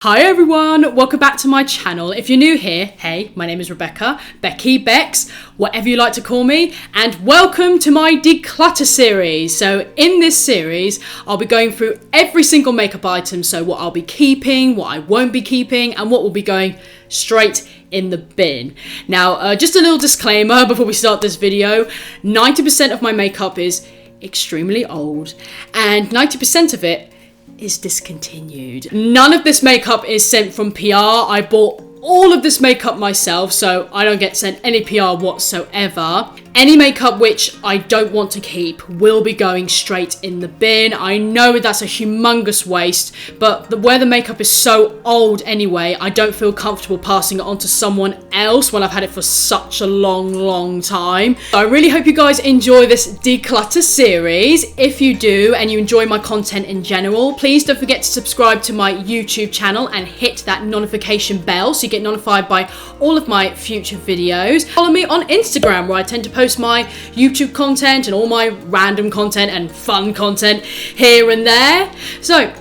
Hi everyone, welcome back to my channel. If you're new here, hey, my name is Rebecca, Becky, Bex, whatever you like to call me, and welcome to my declutter series. So in this series, I'll be going through every single makeup item, so what I'll be keeping, what I won't be keeping, and what will be going straight in the bin. Now, just a little disclaimer before we start this video, 90% of my makeup is extremely old, and 90% of it is discontinued. None of this makeup is sent from PR. I bought all of this makeup myself, so I don't get sent any PR whatsoever. Any makeup which I don't want to keep will be going straight in the bin. I know that's a humongous waste, but where the makeup is so old anyway, I don't feel comfortable passing it on to someone else when I've had it for such a long time. So I really hope you guys enjoy this declutter series. If you do and you enjoy my content in general, please don't forget to subscribe to my YouTube channel and hit that notification bell so you get notified by all of my future videos. Follow me on Instagram, where I tend to post my YouTube content and all my random content and fun content here and there. So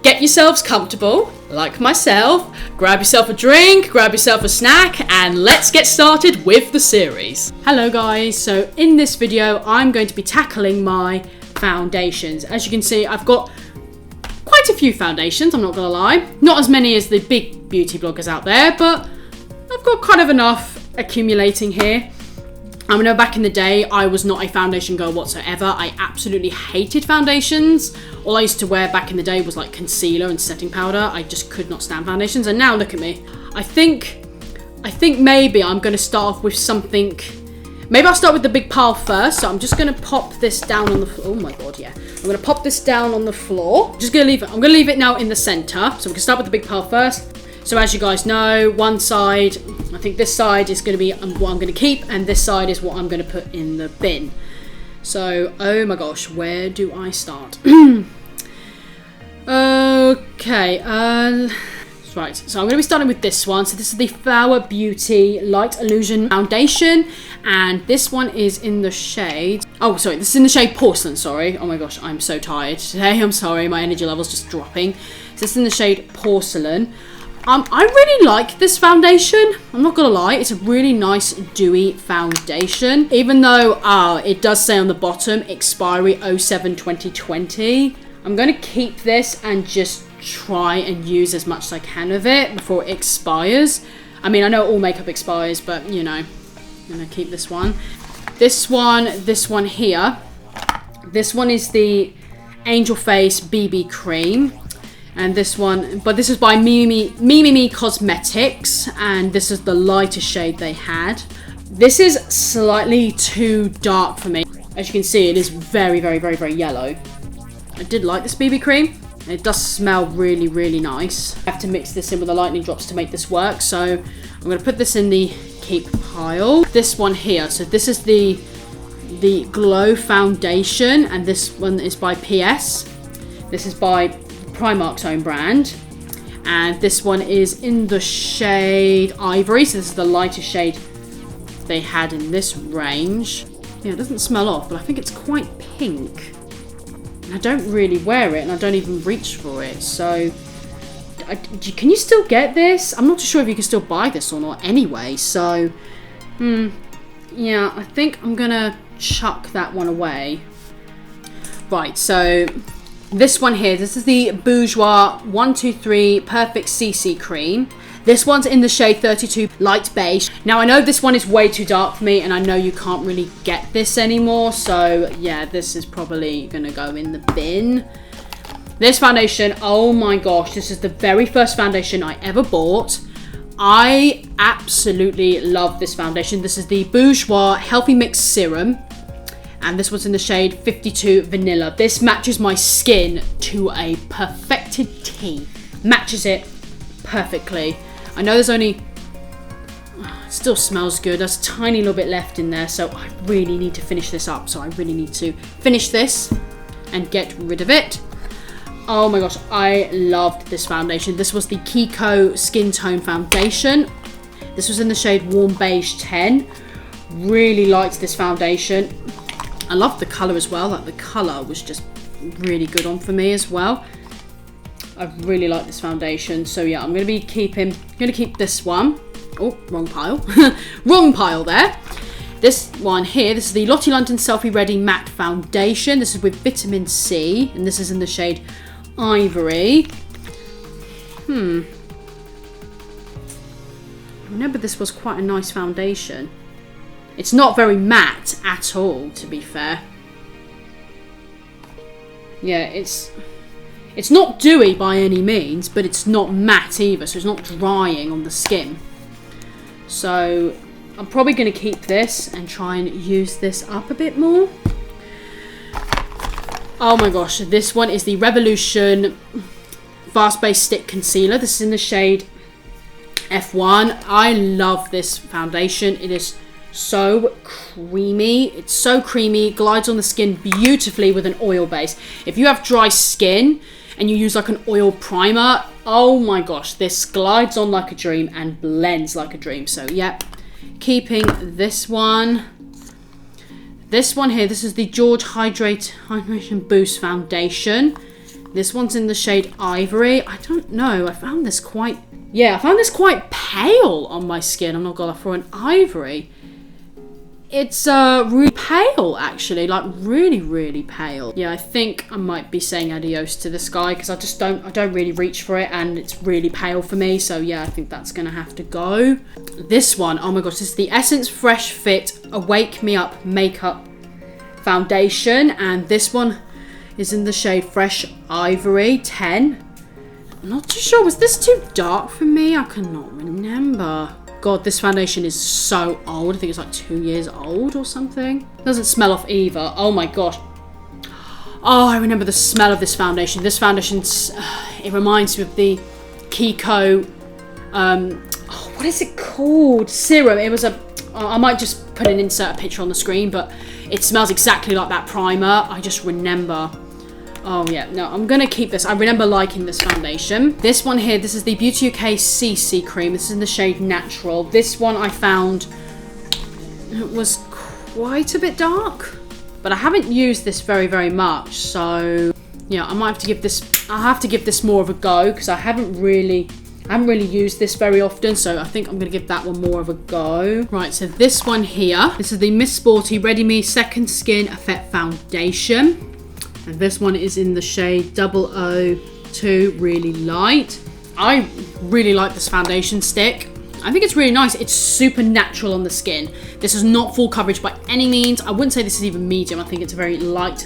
get yourselves comfortable, like myself, grab yourself a drink, grab yourself a snack, and let's get started with the series. Hello guys, so in this video I'm going to be tackling my foundations. As you can see, I've got quite a few foundations, I'm not gonna lie. Not as many as the big beauty bloggers out there, but I've got kind of enough accumulating here. I know back in the day, I was not a foundation girl whatsoever. I absolutely hated foundations. All I used to wear back in the day was like concealer and setting powder. I just could not stand foundations, and now look at me. I think maybe I'm gonna start off with something. Maybe I'll start with the big pile first. So I'm just gonna pop this down on the floor. Oh my God, yeah. I'm gonna pop this down on the floor. I'm gonna leave it now in the center. So we can start with the big pile first. So as you guys know, one side, I think this side is gonna be what I'm gonna keep, and this side is what I'm gonna put in the bin. So, oh my gosh, where do I start? Okay, right, so I'm going to be starting with this one. So this is the Flower Beauty Light Illusion Foundation, and this one is in the shade, oh sorry, this is in the shade Porcelain, sorry. Oh my gosh, I'm so tired today, I'm sorry, my energy level's just dropping. So this is in the shade Porcelain. I really like this foundation, I'm not gonna lie. It's a really nice dewy foundation, even though it does say on the bottom expiry 07/2020. I'm gonna keep this and just try and use as much as I can of it before it expires. I mean, I know all makeup expires, but you know, I'm gonna keep this one. This one here. This one is the Angel Face BB Cream. And this one, but this is by Mimimi Cosmetics, and this is the lighter shade they had. This is slightly too dark for me. As you can see, it is very yellow. I did like this BB cream. It does smell really nice. I have to mix this in with the lightning drops to make this work, so I'm going to put this in the keep pile. This one here, so this is the Glow Foundation, and this one is by PS. This is by Primark's own brand, and this one is in the shade Ivory, so this is the lighter shade they had in this range. Yeah, it doesn't smell off, but I think it's quite pink. I don't really wear it, and I don't even reach for it, so can you still get this? I'm not too sure if you can still buy this or not anyway, so yeah, I think I'm gonna chuck that one away. Right, so this one here, this is the Bourjois 123 Perfect CC Cream. This one's in the shade 32 Light Beige. Now I know this one is way too dark for me, and I know you can't really get this anymore, so yeah, this is probably gonna go in the bin. This foundation, oh my gosh, this is the very first foundation I ever bought. I absolutely love this foundation. This is the Bourjois Healthy Mix Serum, and this one's in the shade 52 Vanilla. This matches my skin to a perfected T. Matches it perfectly. I know there's only, it still smells good. There's a tiny little bit left in there, so I really need to finish this up. So I really need to finish this and get rid of it. Oh my gosh, I loved this foundation. This was the Kiko Skin Tone Foundation. This was in the shade Warm Beige 10. Really liked this foundation. I loved the colour as well. Like, the colour was just really good on for me as well. I really like this foundation. So yeah, I'm going to keep this one. Oh, wrong pile. Wrong pile there. This one here, this is the Lottie London Selfie Ready Matte Foundation. This is with vitamin C, and this is in the shade Ivory. I remember this was quite a nice foundation. It's not very matte at all, to be fair. Yeah, it's not dewy by any means, but it's not matte either, so it's not drying on the skin. So I'm probably going to keep this and try and use this up a bit more. Oh my gosh, this one is the Revolution Fast Base Stick Concealer. This is in the shade F1. I love this foundation. It is so creamy. It's so creamy. It glides on the skin beautifully with an oil base. If you have dry skin and you use like an oil primer, oh my gosh, this glides on like a dream and blends like a dream. So yeah, keeping this one. This one here, this is the George Hydration Boost Foundation. This one's in the shade Ivory. I don't know, I found this quite pale on my skin. I'm not gonna lie, for an ivory. It's really pale, actually, like really, really pale. Yeah, I think I might be saying adios to this guy because I don't really reach for it, and it's really pale for me. So yeah, I think that's gonna have to go. This one, oh my gosh, this is the Essence Fresh Fit Awake Me Up Makeup Foundation, and this one is in the shade Fresh Ivory 10. I'm not too sure, was this too dark for me? I cannot remember. God, this foundation is so old. I think it's like 2 years old or something. Doesn't smell off either. Oh my gosh. Oh, I remember the smell of this foundation. This foundation, it reminds me of the Kiko, what is it called? Serum. It was I might just put insert a picture on the screen, but it smells exactly like that primer. I just remember. Oh yeah, no, I'm gonna keep this. I remember liking this foundation. This one here, this is the Beauty UK CC cream. This is in the shade Natural. This one I found it was quite a bit dark, but I haven't used this very, very much. So yeah, I might have to give this. I'll have to give this more of a go because I haven't really used this very often. So I think I'm gonna give that one more of a go. Right, so this one here, this is the Miss Sporty Ready Me Second Skin Effect Foundation. And this one is in the shade 002, really light. I really like this foundation stick. I think it's really nice. It's super natural on the skin. This is not full coverage by any means. I wouldn't say this is even medium. I think it's a very light,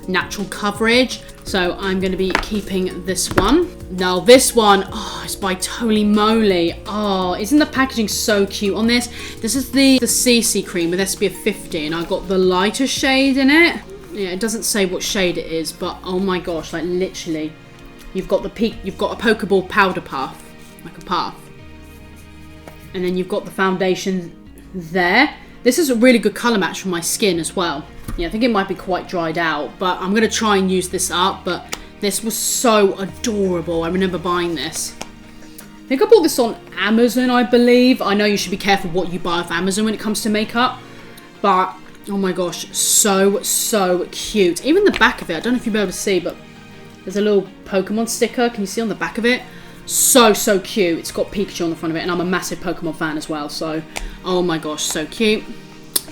natural coverage. So I'm going to be keeping this one. Now this one, oh, it's by Toly Moly. Oh, isn't the packaging so cute on this? This is the CC cream with SPF 50, and I got the lighter shade in it. Yeah, it doesn't say what shade it is, but oh my gosh, like literally, you've got a Pokeball powder puff, like a puff, and then you've got the foundation there. This is a really good colour match for my skin as well. Yeah, I think it might be quite dried out, but I'm going to try and use this up. But this was so adorable. I remember buying this. I think I bought this on Amazon, I believe. I know you should be careful what you buy off Amazon when it comes to makeup, but oh my gosh, so cute. Even the back of it, I don't know if you'll be able to see, but there's a little Pokemon sticker. Can you see on the back of it? So cute. It's got Pikachu on the front of it, and I'm a massive Pokemon fan as well. So, oh my gosh, so cute.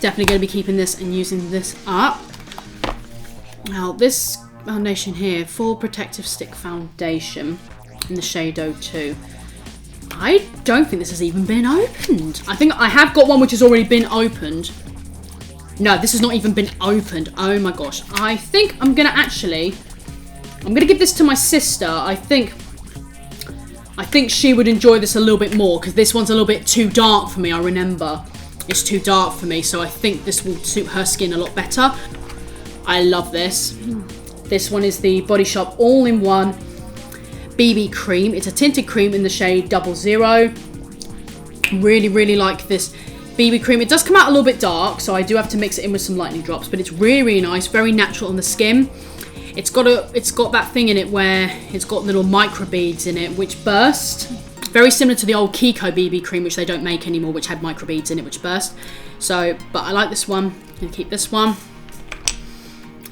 Definitely going to be keeping this and using this up. Now, this foundation here, Full Protective Stick Foundation in the shade 02. I don't think this has even been opened. I think I have got one which has already been opened. No, this has not even been opened. Oh my gosh. I think I'm going to give this to my sister. I think she would enjoy this a little bit more because this one's a little bit too dark for me. I remember it's too dark for me, so I think this will suit her skin a lot better. I love this. This one is the Body Shop All-in-One BB Cream. It's a tinted cream in the shade 00. Really like this BB cream. It does come out a little bit dark, so I do have to mix it in with some lightning drops, but it's really nice, very natural on the skin. It's got that thing in it where it's got little micro beads in it which burst, very similar to the old Kiko BB cream, which they don't make anymore, which had micro beads in it which burst. So, but I like this one. I'm gonna keep this one.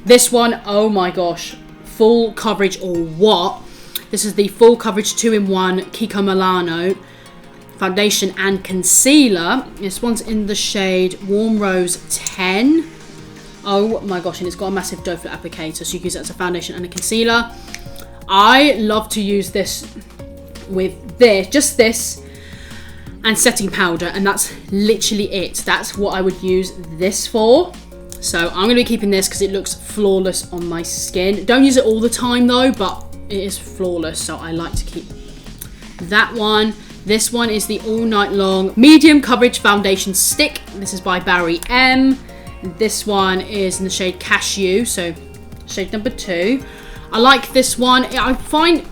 This one, oh my gosh, full coverage or what? This is the Full Coverage 2-in-1 Kiko Milano foundation and concealer. This one's in the shade Warm Rose 10. Oh my gosh, and it's got a massive doe foot applicator, so you can use it as a foundation and a concealer. I love to use this with this, just this, and setting powder, and that's literally it. That's what I would use this for. So I'm going to be keeping this because it looks flawless on my skin. Don't use it all the time though, but it is flawless, so I like to keep that one. This one is the All Night Long Medium Coverage Foundation Stick. This is by Barry M. This one is in the shade Cashew, so shade number 2. I like this one. I find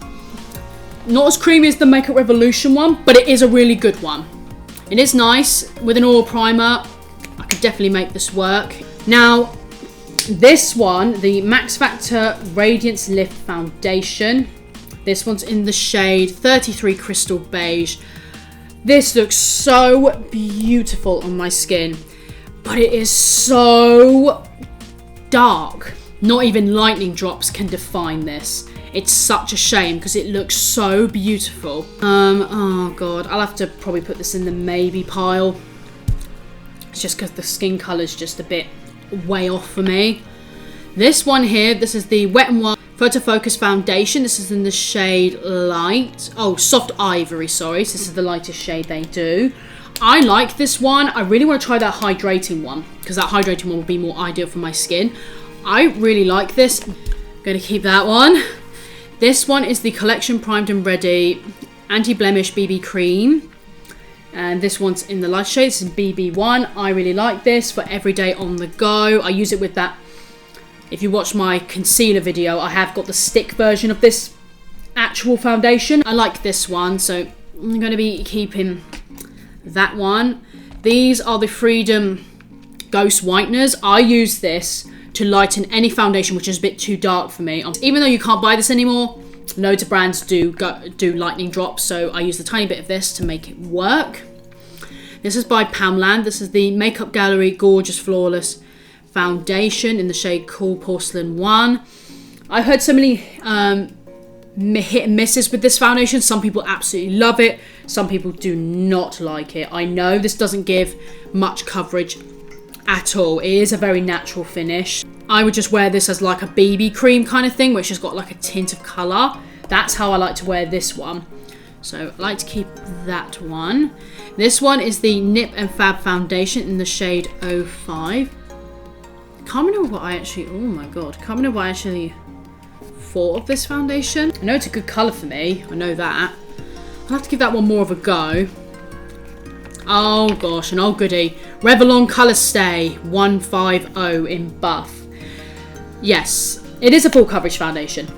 not as creamy as the Makeup Revolution one, but it is a really good one. It is nice. With an oil primer, I could definitely make this work. Now, this one, the Max Factor Radiance Lift Foundation. This one's in the shade 33 Crystal Beige. This looks so beautiful on my skin, but it is so dark. Not even lightning drops can define this. It's such a shame because it looks so beautiful. Oh god, I'll have to probably put this in the maybe pile. It's just because the skin colour's just a bit way off for me. This one here, this is the Wet n Wild Photo Focus Foundation. This is in the shade Light. Oh, Soft Ivory, sorry. So this is the lightest shade they do. I like this one. I really want to try that hydrating one because that hydrating one will be more ideal for my skin. I really like this. I'm going to keep that one. This one is the Collection Primed and Ready Anti-Blemish BB Cream. And this one's in the light shade. This is BB1. I really like this for everyday on the go. I use it with that. If you watch my concealer video, I have got the stick version of this actual foundation. I like this one, so I'm going to be keeping that one. These are the Freedom Ghost Whiteners. I use this to lighten any foundation which is a bit too dark for me. Even though you can't buy this anymore, loads of brands do lightning drops, so I use a tiny bit of this to make it work. This is by Poundland. This is the Makeup Gallery Gorgeous Flawless Foundation in the shade Cool Porcelain 1. I've heard so many hit and misses with this foundation. Some people absolutely love it. Some people do not like it. I know this doesn't give much coverage at all. It is a very natural finish. I would just wear this as like a BB cream kind of thing, which has got like a tint of colour. That's how I like to wear this one. So I like to keep that one. This one is the Nip and Fab Foundation in the shade 05. Can't remember what I actually, oh my god, can't remember what I actually thought of this foundation. I know it's a good colour for me, I know that. I'll have to give that one more of a go. Oh gosh, an old goodie. Revlon Colour Stay 150 in Buff. Yes, it is a full coverage foundation.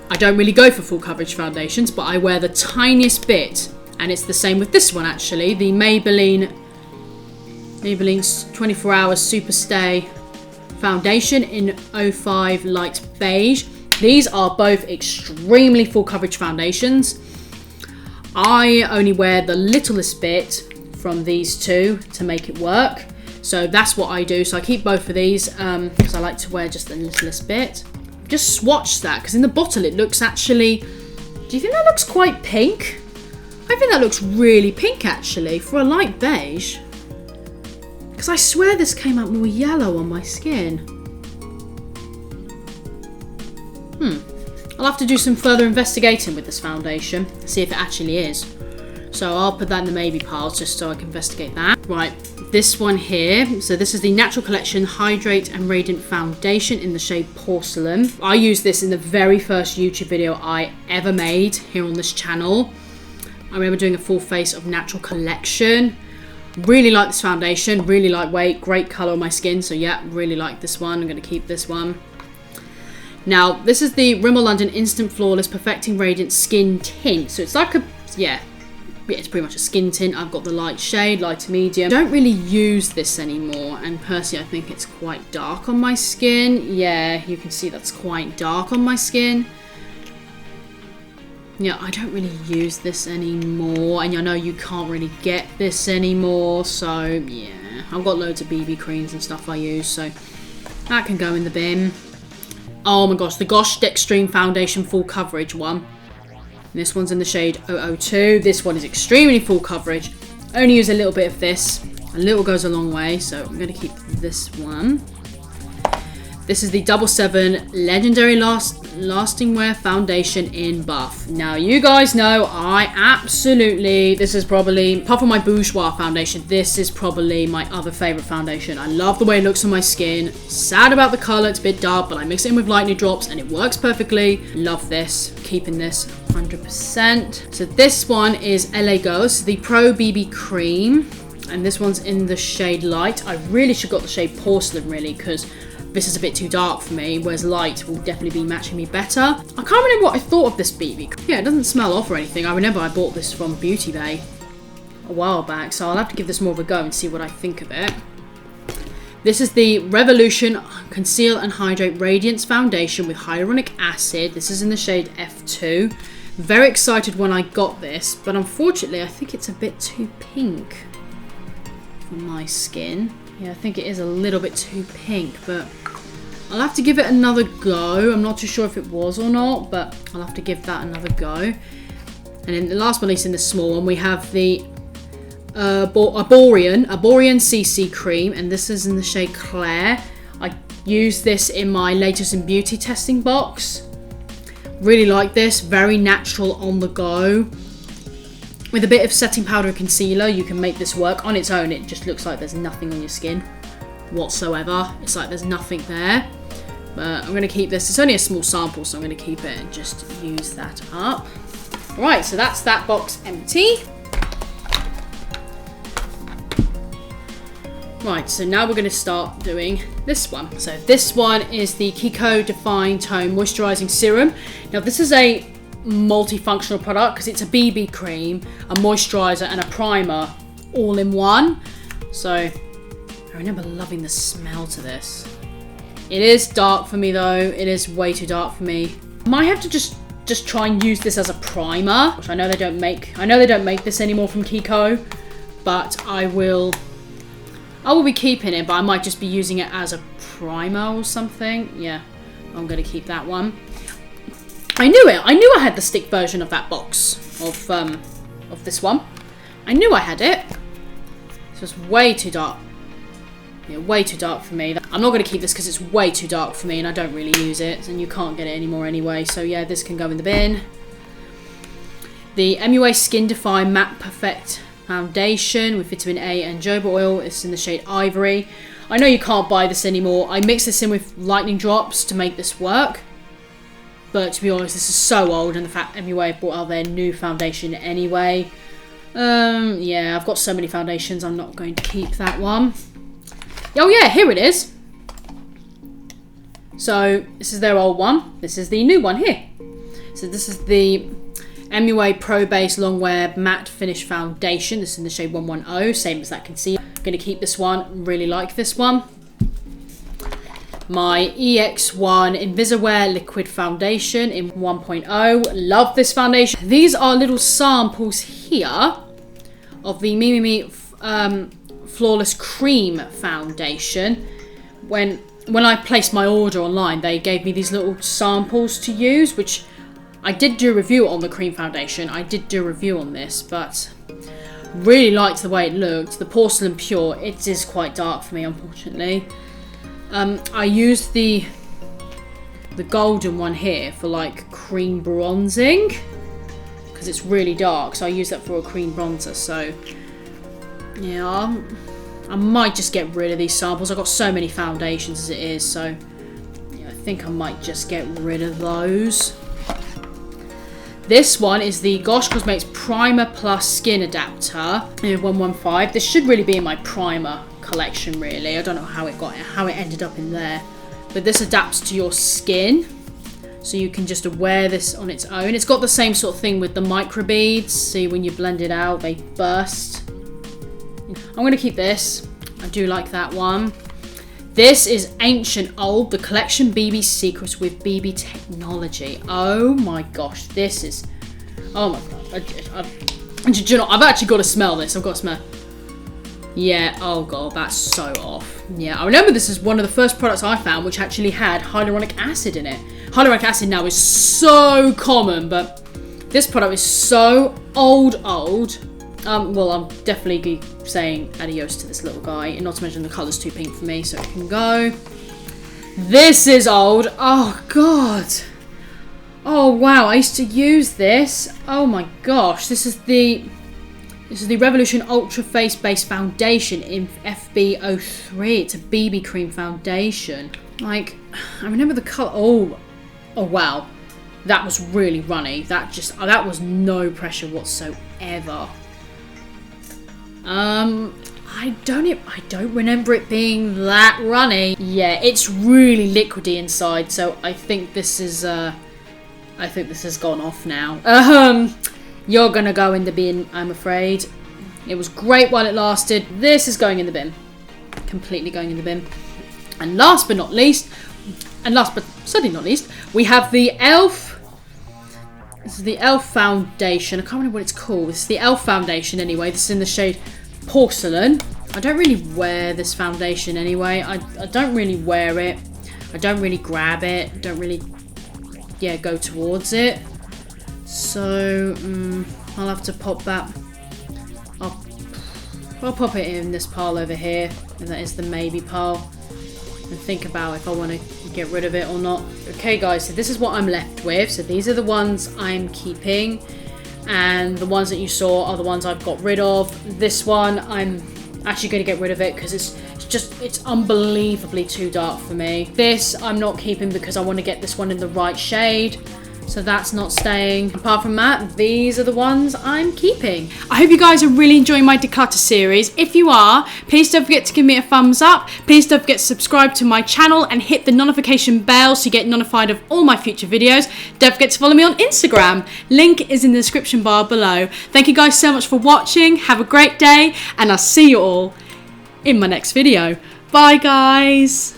I don't really go for full coverage foundations, but I wear the tiniest bit. And it's the same with this one actually. The Maybelline's 24 Hours Super Stay Foundation in 05 Light Beige. These are both extremely full coverage foundations. I only wear the littlest bit from these two to make it work. So that's what I do. So I keep both of these because I like to wear just the littlest bit. Just swatch that because in the bottle it looks actually... Do you think that looks quite pink? I think that looks really pink actually for a light beige. Because I swear this came out more yellow on my skin. I'll have to do some further investigating with this foundation. See if it actually is. So I'll put that in the maybe pile just so I can investigate that. Right, this one here. So this is the Natural Collection Hydrate and Radiant Foundation in the shade Porcelain. I used this in the very first YouTube video I ever made here on this channel. I remember doing a full face of Natural Collection. Really like this foundation, really lightweight, great colour on my skin. So yeah, really like this one. I'm going to keep this one. Now, this is the Rimmel London Instant Flawless Perfecting Radiant Skin Tint. So it's like a, yeah, it's pretty much a skin tint. I've got the light shade, light to medium. I don't really use this anymore. And personally, I think it's quite dark on my skin. Yeah, you can see that's quite dark on my skin. Yeah, I don't really use this anymore. And I know you can't really get this anymore. So, yeah. I've got loads of BB creams and stuff I use. So, that can go in the bin. Oh my gosh, the Gosh Dextreme Foundation Full Coverage one. This one's in the shade 002. This one is extremely full coverage. Only use a little bit of this. A little goes a long way, so I'm going to keep this one. This is the 77 Legendary Lasting Wear Foundation in Buff. Now, you guys know this is probably, apart from my Bourjois foundation, this is probably my other favourite foundation. I love the way it looks on my skin. Sad about the colour, it's a bit dark, but I mix it in with lightning drops and it works perfectly. Love this. Keeping this 100%. So this one is LA Girls, the Pro BB Cream. And this one's in the shade Light. I really should have got the shade Porcelain, really, because this is a bit too dark for me, whereas Light will definitely be matching me better. I can't remember what I thought of this BB. Yeah, it doesn't smell off or anything. I remember I bought this from Beauty Bay a while back, so I'll have to give this more of a go and see what I think of it. This is the Revolution Conceal and Hydrate Radiance Foundation with Hyaluronic Acid. This is in the shade F2. Very excited when I got this, but unfortunately I think it's a bit too pink for my skin. Yeah, I think it is a little bit too pink, but I'll have to give it another go. I'm not too sure if it was or not, but I'll have to give that another go. And then the last but not least, in the small one, we have the Arborian CC Cream, and this is in the shade Claire. I used this in my Latest in Beauty testing box. Really like this, very natural on the go. With a bit of setting powder and concealer, you can make this work. On its own, it just looks like there's nothing on your skin whatsoever. It's like there's nothing there. But I'm going to keep this. It's only a small sample, so I'm going to keep it and just use that up. Right, so that's that box empty. Right, so now we're going to start doing this one. So this one is the Kiko Define Tone Moisturizing Serum. Now this is a multifunctional product because it's a BB cream, a moisturizer and a primer all in one. So I remember loving the smell to this. It is dark for me though. It is way too dark for me. I might have to just try and use this as a primer, which I know they don't make this anymore from Kiko, but I will be keeping it, but I might just be using it as a primer or something. Yeah, I'm going to keep that one. I knew it. I knew I had the stick version of that box of this one. I knew I had it. It's just way too dark. Yeah, way too dark for me. I'm not going to keep this because it's way too dark for me and I don't really use it, and you can't get it anymore anyway. So yeah, this can go in the bin. The MUA Skin Define Matte Perfect Foundation with vitamin A and jojoba oil. It's in the shade Ivory. I know you can't buy this anymore. I mixed this in with lightning drops to make this work. But to be honest, this is so old, and the fact MUA brought out their new foundation anyway. Yeah, I've got so many foundations, I'm not going to keep that one. Oh yeah, here it is. So this is their old one. This is the new one here. So this is the MUA Pro Base Long Wear Matte Finish Foundation. This is in the shade 110, same as that concealer. I'm going to keep this one, really like this one. My EX1 Invisiwear Liquid Foundation in 1.0. Love this foundation. These are little samples here of the Mimimi Flawless Cream Foundation. When I placed my order online, they gave me these little samples to use, which I did do a review on the cream foundation. I did do a review on this, but really liked the way it looked. The Porcelain Pure, it is quite dark for me, unfortunately. I used the golden one here for like cream bronzing because it's really dark, so I use that for a cream bronzer. So yeah, I might just get rid of these samples. I've got so many foundations as it is, so yeah, I think I might just get rid of those. This one is the Gosh Cosmetics Primer Plus Skin Adapter in 115. This should really be in my primer collection, really. I don't know how it ended up in there, but this adapts to your skin, so you can just wear this on its own. It's got the same sort of thing with the micro beads. See, when you blend it out, they burst. I'm going to keep this. I do like that one. This is Ancient Old, the collection BB Secrets with BB Technology. Oh my gosh, this is... Oh my god. Do you know, I've actually got to smell this. I've got to smell... Yeah, oh god, that's so off. Yeah, I remember this is one of the first products I found which actually had hyaluronic acid in it. Hyaluronic acid now is so common, but This product is so old. Well, I'm definitely saying adios to this little guy, and not to mention the colour's too pink for me, so it can go. This is old. Oh, God. Oh, wow. I used to use this. Oh, my gosh. This is the Revolution Ultra Face Base Foundation in FB03. It's a BB cream foundation. Like, I remember the colour. Oh, wow. That was really runny. That was no pressure whatsoever. I don't remember it being that runny. Yeah, it's really liquidy inside, so I think this has gone off now. You're gonna go in the bin, I'm afraid. It was great while it lasted. This is going in the bin. Completely going in the bin. And last but certainly not least, we have the e.l.f. This is the e.l.f. foundation. I can't remember what it's called. This is the e.l.f. foundation anyway. This is in the shade Porcelain. I don't really wear this foundation anyway. I don't really wear it. I don't really grab it. Don't really, go towards it. So, I'll have to pop that. I'll pop it in this pile over here. And that is the maybe pile. And think about if I want to get rid of it or not. Okay, guys, so this is what I'm left with. So these are the ones I'm keeping. And the ones that you saw are the ones I've got rid of. This one, I'm actually going to get rid of it because it's unbelievably too dark for me. This I'm not keeping because I want to get this one in the right shade. So that's not staying. Apart from that, these are the ones I'm keeping. I hope you guys are really enjoying my declutter series. If you are, please don't forget to give me a thumbs up. Please don't forget to subscribe to my channel and hit the notification bell so you get notified of all my future videos. Don't forget to follow me on Instagram. Link is in the description bar below. Thank you guys so much for watching. Have a great day, and I'll see you all in my next video. Bye, guys.